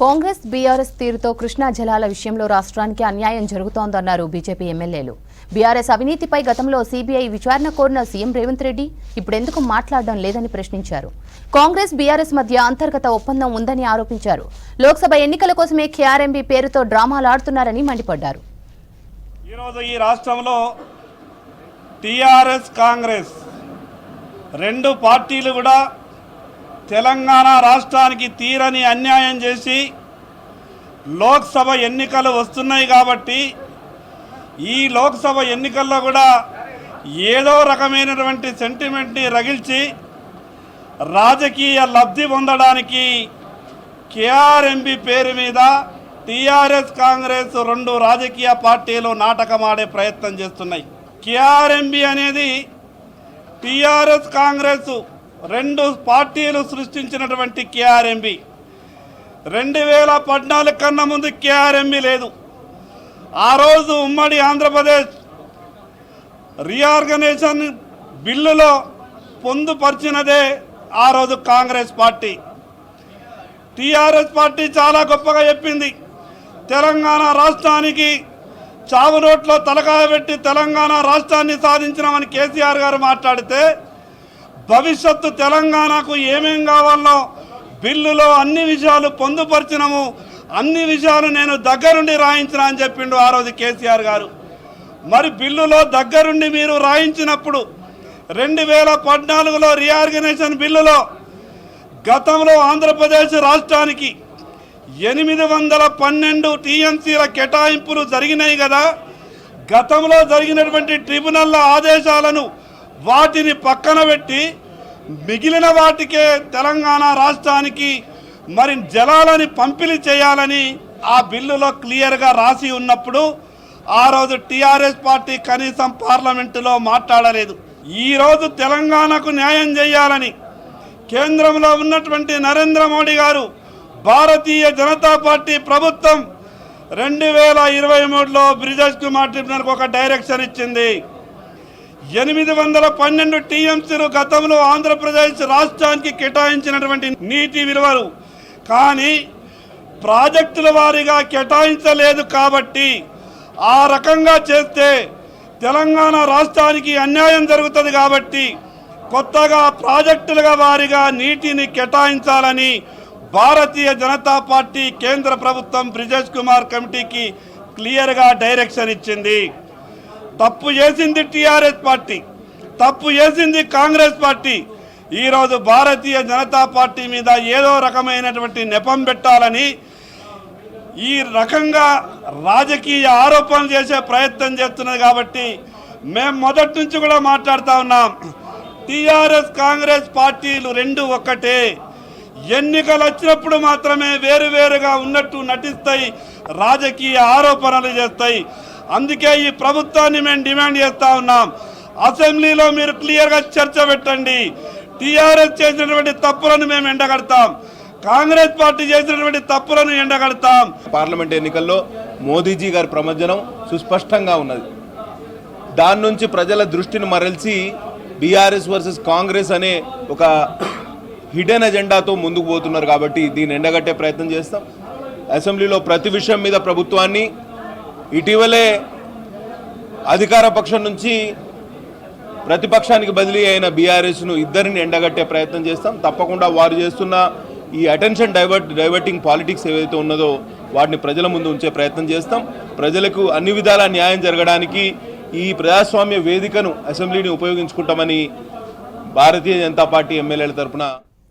Congress BRS తీరుతో కృష్ణా జలాల విషయంలో రాష్ట్రానికి అన్యాయం జరుగుతోందన్నారు బీజేపీ ఎమ్మెల్యేలు. బీఆర్ఎస్ అవినీతిపై గతంలో సీబీఐ విచారణ కోరిన సీఎం రేవంత్ రెడ్డి ఇప్పుడెందుకు మాట్లాడడం లేదని ప్రశ్నించారు. కాంగ్రెస్ బీఆర్ఎస్ మధ్య అంతర్గత ఒప్పందం ఉందని ఆరోపించారు. లోక్సభ ఎన్నికల కోసమే కేఆర్ఎంబీ పేరుతో డ్రామాలాడుతున్నారని మండిపడ్డారు. ఈరోజు ఈ రాష్ట్రంలో టీఆర్ఎస్ కాంగ్రెస్ రెండు పార్టీలు కూడా తెలంగాణ రాష్ట్రానికి తీరని అన్యాయం చేసి లోక్సభ ఎన్నికలు వస్తున్నాయి కాబట్టి ఈ లోక్సభ ఎన్నికల్లో కూడా ఏదో రకమైనటువంటి సెంటిమెంట్ని రగిల్చి రాజకీయ లబ్ధి పొందడానికి కేఆర్ఎంబీ పేరు మీద టీఆర్ఎస్ కాంగ్రెస్ రెండు రాజకీయ పార్టీలు నాటకమాడే ప్రయత్నం చేస్తున్నాయి. కేఆర్ఎంబీ అనేది టీఆర్ఎస్ కాంగ్రెస్ రెండు పార్టీలు సృష్టించినటువంటి కేఆర్ఎంబీ 2014 కన్నా ముందు కేఆర్ఎంబీ లేదు. ఆ రోజు ఉమ్మడి ఆంధ్రప్రదేశ్ రీఆర్గనైజేషన్ బిల్లులో పొందుపరిచినదే ఆ రోజు కాంగ్రెస్ పార్టీ. టీఆర్ఎస్ పార్టీ చాలా గొప్పగా చెప్పింది, తెలంగాణ రాష్ట్రానికి చావు నోట్లో తలకాయ పెట్టి తెలంగాణ రాష్ట్రాన్ని సాధించినామని కేసీఆర్ గారు మాట్లాడితే భవిష్యత్తు తెలంగాణకు ఏమేం కావాలో బిల్లులో అన్ని విషయాలు పొందుపరిచినాము, అన్ని విషయాలు నేను దగ్గరుండి రాయించిన అని చెప్పిండు ఆ రోజు కేసీఆర్ గారు. మరి బిల్లులో దగ్గరుండి మీరు రాయించినప్పుడు 2014లో రీఆర్గనైజేషన్ బిల్లులో గతంలో ఆంధ్రప్రదేశ్ రాష్ట్రానికి 812 టీఎంసీల కేటాయింపులు జరిగినాయి కదా. గతంలో జరిగినటువంటి ట్రిబ్యునల్ల ఆదేశాలను వాటిని పక్కన పెట్టి మిగిలిన వాటికే తెలంగాణ రాష్ట్రానికి మరి జలాలని పంపిణీ చేయాలని ఆ బిల్లులో క్లియర్గా రాసి ఉన్నప్పుడు ఆ రోజు టీఆర్ఎస్ పార్టీ కనీసం పార్లమెంటులో మాట్లాడలేదు. ఈరోజు తెలంగాణకు న్యాయం చేయాలని కేంద్రంలో ఉన్నటువంటి నరేంద్ర మోడీ గారు భారతీయ జనతా పార్టీ ప్రభుత్వం 2023లో బ్రిజేష్ కుమార్ ట్రిబ్యునల్కి ఒక డైరెక్షన్ ఇచ్చింది. 812 టీఎంసీలు గతంలో ఆంధ్రప్రదేశ్ రాష్ట్రానికి కేటాయించినటువంటి నీటి విలువలు కానీ ప్రాజెక్టుల వారీగా కేటాయించలేదు. కాబట్టి ఆ రకంగా చేస్తే తెలంగాణ రాష్ట్రానికి అన్యాయం జరుగుతుంది. కాబట్టి కొత్తగా ప్రాజెక్టులుగా వారీగా నీటిని కేటాయించాలని భారతీయ జనతా పార్టీ కేంద్ర ప్రభుత్వం బ్రిజేష్ కుమార్ కమిటీకి క్లియర్గా డైరెక్షన్ ఇచ్చింది. తప్పు చేసింది టీఆర్ఎస్ పార్టీ, తప్పు చేసింది కాంగ్రెస్ పార్టీ. ఈరోజు భారతీయ జనతా పార్టీ మీద ఏదో రకమైనటువంటి నెపం పెట్టాలని ఈ రకంగా రాజకీయ ఆరోపణలు చేసే ప్రయత్నం చేస్తున్నది. కాబట్టి మేము మొదటి నుంచి కూడా మాట్లాడుతూ ఉన్నాం, టీఆర్ఎస్ కాంగ్రెస్ పార్టీలు రెండు ఒక్కటే. ఎన్నికలు వచ్చినప్పుడు మాత్రమే వేరువేరుగా ఉన్నట్టు నటిస్తాయి, రాజకీయ ఆరోపణలు చేస్తాయి. అందుకే ఈ ప్రభుత్వాన్ని మేము డిమాండ్ చేస్తూ ఉన్నాం, అసెంబ్లీలో మీరు క్లియర్గా చర్చ పెట్టండి. టీఆర్ఎస్ చేసినటువంటి తప్పులను మేము ఎండగడతాం, కాంగ్రెస్ పార్టీ చేసినటువంటి తప్పులను ఎండగడతాం. పార్లమెంట్ ఎన్నికల్లో మోదీజీ గారి ప్రమజ్జనం సుస్పష్టంగా ఉన్నది. దాని నుంచి ప్రజల దృష్టిని మరల్చి బీఆర్ఎస్ వర్సెస్ కాంగ్రెస్ అనే ఒక హిడెన్ ఎజెండాతో ముందుకు పోతున్నారు. కాబట్టి దీన్ని ఎండగట్టే ప్రయత్నం చేస్తాం. అసెంబ్లీలో ప్రతి విషయం మీద ప్రభుత్వాన్ని, ఇటీవలే అధికార పక్షం నుంచి ప్రతిపక్షానికి బదిలీ అయిన బీఆర్ఎస్ను ఇద్దరిని ఎండగట్టే ప్రయత్నం చేస్తాం. తప్పకుండా వారు చేస్తున్న ఈ అటెన్షన్ డైవర్టింగ్ పాలిటిక్స్ ఏవైతే ఉన్నదో వాటిని ప్రజల ముందు ఉంచే ప్రయత్నం చేస్తాం. ప్రజలకు అన్ని విధాల న్యాయం జరగడానికి ఈ ప్రజాస్వామ్య వేదికను, అసెంబ్లీని ఉపయోగించుకుంటామని భారతీయ జనతా పార్టీ ఎమ్మెల్యేల తరఫున